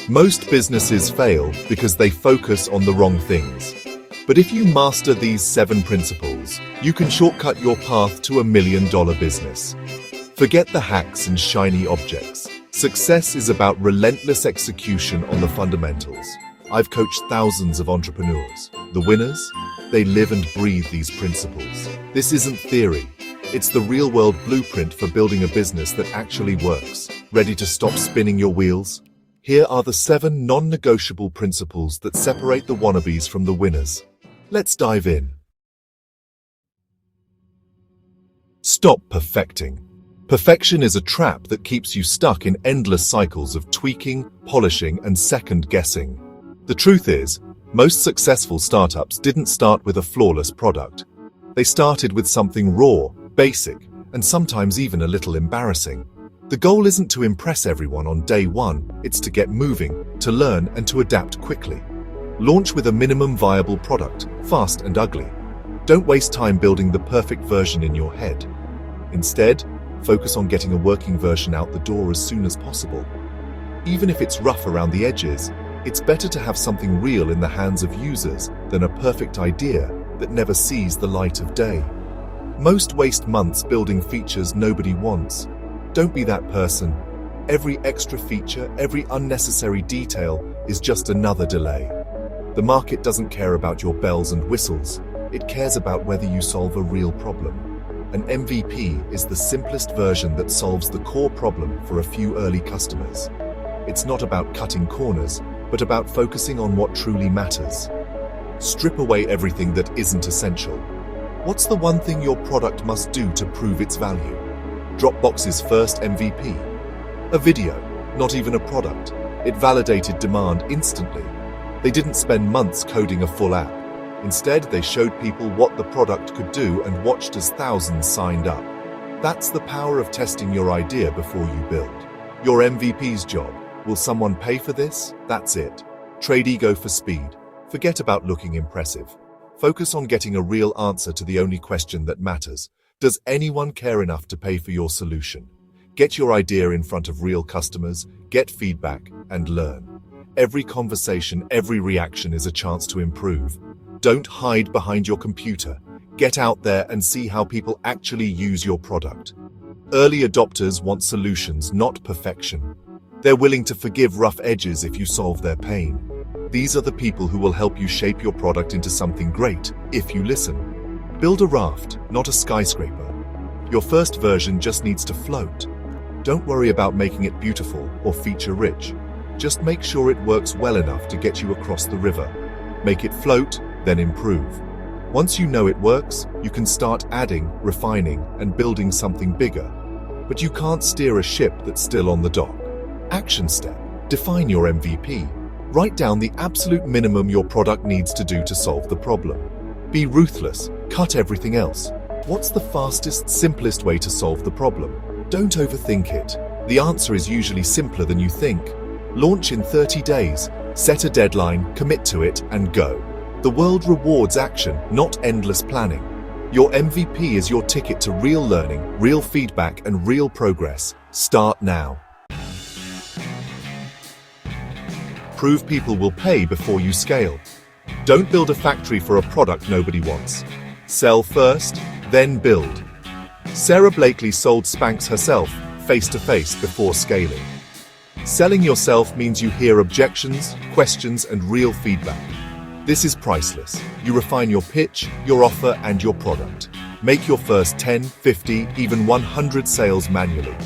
Most businesses fail because they focus on the wrong things. But if you master these 7 principles, you can shortcut your path to $1 million business. Forget the hacks and shiny objects. Success is about relentless execution on the fundamentals. I've coached thousands of entrepreneurs. The winners, they live and breathe these principles. This isn't theory. It's the real-world blueprint for building a business that actually works. Ready to stop spinning your wheels? Here are the 7 non-negotiable principles that separate the wannabes from the winners. Let's dive in. Stop perfecting. Perfection is a trap that keeps you stuck in endless cycles of tweaking, polishing, and second-guessing. The truth is, most successful startups didn't start with a flawless product. They started with something raw, basic, and sometimes even a little embarrassing. The goal isn't to impress everyone on day one, it's to get moving, to learn, and to adapt quickly. Launch with a minimum viable product, fast and ugly. Don't waste time building the perfect version in your head. Instead, focus on getting a working version out the door as soon as possible. Even if it's rough around the edges, it's better to have something real in the hands of users than a perfect idea that never sees the light of day. Most waste months building features nobody wants. Don't be that person. Every extra feature, every unnecessary detail is just another delay. The market doesn't care about your bells and whistles. It cares about whether you solve a real problem. An MVP is the simplest version that solves the core problem for a few early customers. It's not about cutting corners, but about focusing on what truly matters. Strip away everything that isn't essential. What's the one thing your product must do to prove its value? Dropbox's first MVP? A video, not even a product. It validated demand instantly. They didn't spend months coding a full app. Instead, they showed people what the product could do and watched as thousands signed up. That's the power of testing your idea before you build. Your MVP's job. Will someone pay for this? That's it. Trade ego for speed. Forget about looking impressive. Focus on getting a real answer to the only question that matters. Does anyone care enough to pay for your solution? Get your idea in front of real customers, get feedback, and learn. Every conversation, every reaction is a chance to improve. Don't hide behind your computer. Get out there and see how people actually use your product. Early adopters want solutions, not perfection. They're willing to forgive rough edges if you solve their pain. These are the people who will help you shape your product into something great, if you listen. Build a raft, not a skyscraper. Your first version just needs to float. Don't worry about making it beautiful or feature-rich. Just make sure it works well enough to get you across the river. Make it float, then improve. Once you know it works, you can start adding, refining, and building something bigger. But you can't steer a ship that's still on the dock. Action step. Define your MVP. Write down the absolute minimum your product needs to do to solve the problem. Be ruthless. Cut everything else. What's the fastest, simplest way to solve the problem? Don't overthink it. The answer is usually simpler than you think. Launch in 30 days. Set a deadline, commit to it, and go. The world rewards action, not endless planning. Your MVP is your ticket to real learning, real feedback, and real progress. Start now. Prove people will pay before you scale. Don't build a factory for a product nobody wants. Sell first, then build. Sarah Blakely sold Spanx herself, face-to-face, before scaling. Selling yourself means you hear objections, questions, and real feedback. This is priceless. You refine your pitch, your offer, and your product. Make your first 10, 50, even 100 sales manually.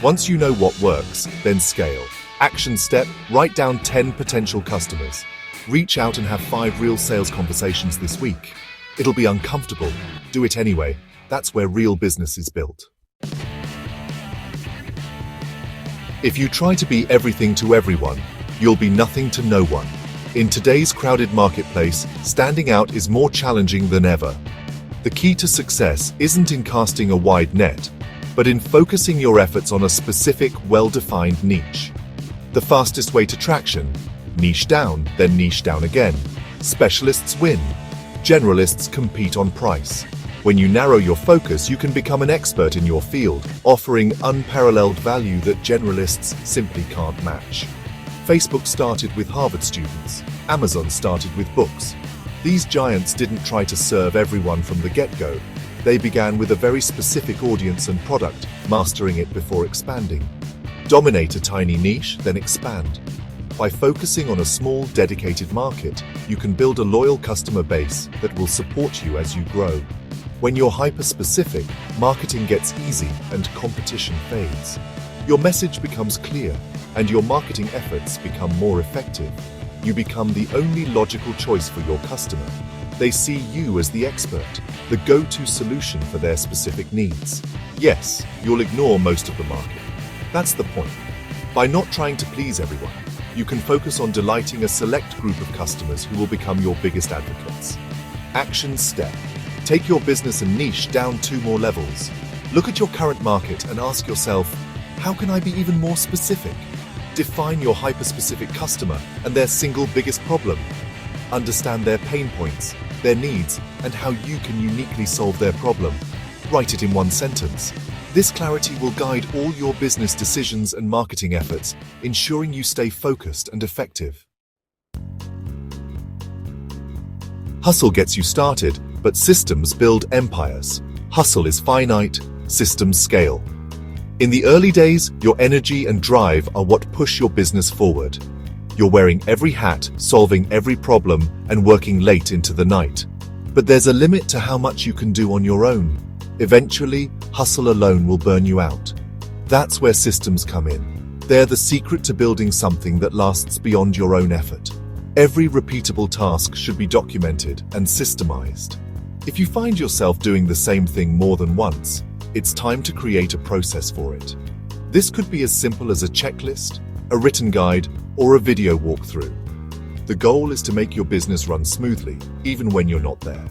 Once you know what works, then scale. Action step, write down 10 potential customers. Reach out and have 5 real sales conversations this week. It'll be uncomfortable. Do it anyway. That's where real business is built. If you try to be everything to everyone, you'll be nothing to no one. In today's crowded marketplace, standing out is more challenging than ever. The key to success isn't in casting a wide net, but in focusing your efforts on a specific, well-defined niche. The fastest way to traction: niche down, then niche down again. Specialists win. Generalists compete on price. When you narrow your focus, you can become an expert in your field, offering unparalleled value that generalists simply can't match. Facebook started with Harvard students. Amazon started with books. These giants didn't try to serve everyone from the get-go. They began with a very specific audience and product, mastering it before expanding. Dominate a tiny niche, then expand. By focusing on a small, dedicated market, you can build a loyal customer base that will support you as you grow. When you're hyper-specific, marketing gets easy and competition fades. Your message becomes clear, and your marketing efforts become more effective. You become the only logical choice for your customer. They see you as the expert, the go-to solution for their specific needs. Yes, you'll ignore most of the market. That's the point. By not trying to please everyone, you can focus on delighting a select group of customers who will become your biggest advocates. Action step. Take your business and niche down 2 more levels. Look at your current market and ask yourself, how can I be even more specific? Define your hyper-specific customer and their single biggest problem. Understand their pain points, their needs, and how you can uniquely solve their problem. Write it in 1 sentence. This clarity will guide all your business decisions and marketing efforts, ensuring you stay focused and effective. Hustle gets you started, but systems build empires. Hustle is finite, systems scale. In the early days, your energy and drive are what push your business forward. You're wearing every hat, solving every problem, and working late into the night. But there's a limit to how much you can do on your own. Eventually, hustle alone will burn you out. That's where systems come in. They're the secret to building something that lasts beyond your own effort. Every repeatable task should be documented and systemized. If you find yourself doing the same thing more than once, it's time to create a process for it. This could be as simple as a checklist, a written guide, or a video walkthrough. The goal is to make your business run smoothly, even when you're not there.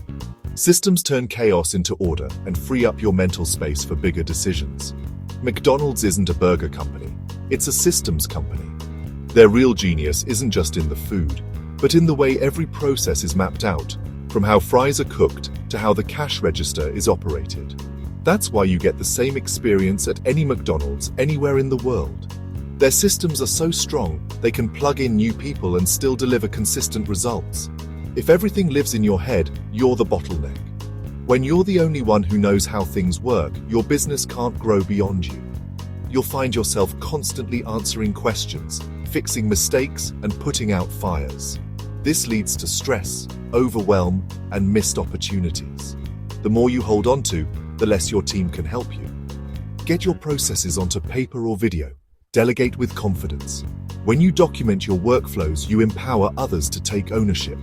Systems turn chaos into order and free up your mental space for bigger decisions. McDonald's isn't a burger company, it's a systems company. Their real genius isn't just in the food, but in the way every process is mapped out, from how fries are cooked to how the cash register is operated. That's why you get the same experience at any McDonald's anywhere in the world. Their systems are so strong, they can plug in new people and still deliver consistent results. If everything lives in your head, you're the bottleneck. When you're the only one who knows how things work, your business can't grow beyond you. You'll find yourself constantly answering questions, fixing mistakes, and putting out fires. This leads to stress, overwhelm, and missed opportunities. The more you hold on to, the less your team can help you. Get your processes onto paper or video. Delegate with confidence. When you document your workflows, you empower others to take ownership.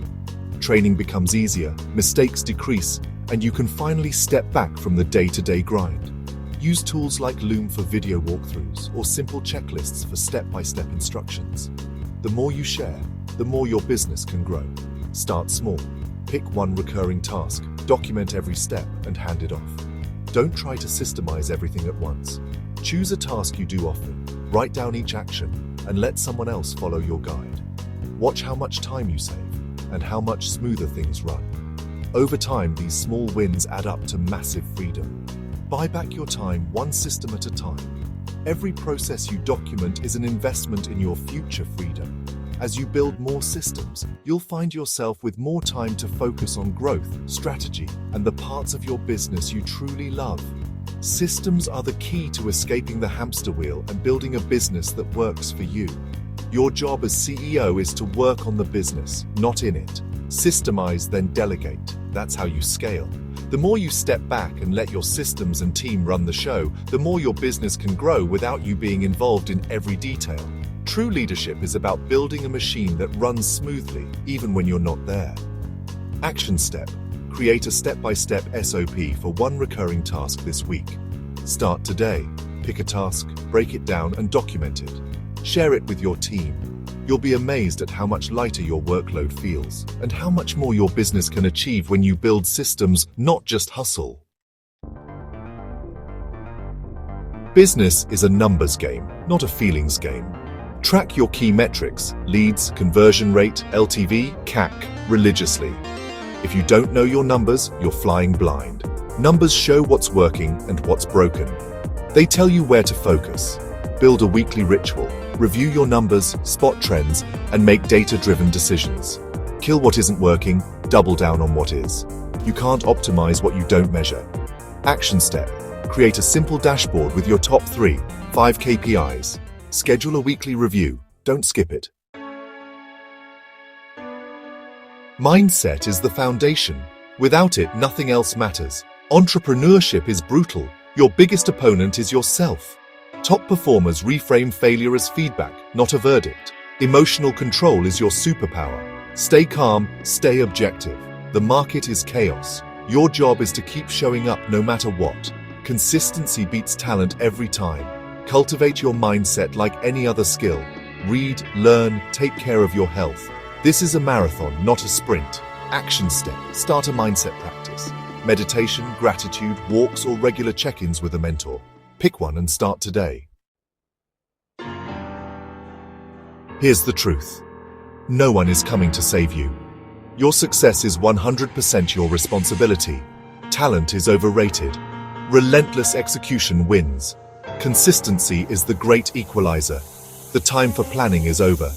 Training becomes easier, mistakes decrease, and you can finally step back from the day-to-day grind. Use tools like Loom for video walkthroughs or simple checklists for step-by-step instructions. The more you share, the more your business can grow. Start small. Pick 1 recurring task, document every step, and hand it off. Don't try to systemize everything at once. Choose a task you do often, write down each action, and let someone else follow your guide. Watch how much time you save and how much smoother things run. Over time, these small wins add up to massive freedom. Buy back your time 1 system at a time. Every process you document is an investment in your future freedom. As you build more systems, you'll find yourself with more time to focus on growth, strategy, and the parts of your business you truly love. Systems are the key to escaping the hamster wheel and building a business that works for you. Your job as CEO is to work on the business, not in it. Systemize, then delegate. That's how you scale. The more you step back and let your systems and team run the show, the more your business can grow without you being involved in every detail. True leadership is about building a machine that runs smoothly, even when you're not there. Action step. Create a step-by-step SOP for 1 recurring task this week. Start today. Pick a task, break it down, and document it. Share it with your team. You'll be amazed at how much lighter your workload feels and how much more your business can achieve when you build systems, not just hustle. Business is a numbers game, not a feelings game. Track your key metrics, leads, conversion rate, LTV, CAC, religiously. If you don't know your numbers, you're flying blind. Numbers show what's working and what's broken. They tell you where to focus. Build a weekly ritual. Review your numbers, spot trends, and make data-driven decisions. Kill what isn't working, double down on what is. You can't optimize what you don't measure. Action step: create a simple dashboard with your top 5 KPIs. Schedule a weekly review, don't skip it. Mindset is the foundation. Without it, nothing else matters. Entrepreneurship is brutal. Your biggest opponent is yourself. Top performers reframe failure as feedback, not a verdict. Emotional control is your superpower. Stay calm, stay objective. The market is chaos. Your job is to keep showing up no matter what. Consistency beats talent every time. Cultivate your mindset like any other skill. Read, learn, take care of your health. This is a marathon, not a sprint. Action step: start a mindset practice. Meditation, gratitude, walks, or regular check-ins with a mentor. Pick one and start today. Here's the truth. No one is coming to save you. Your success is 100% your responsibility. Talent is overrated. Relentless execution wins. Consistency is the great equalizer. The time for planning is over.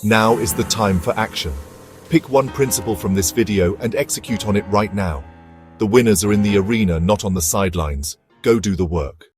Now is the time for action. Pick one principle from this video and execute on it right now. The winners are in the arena, not on the sidelines. Go do the work.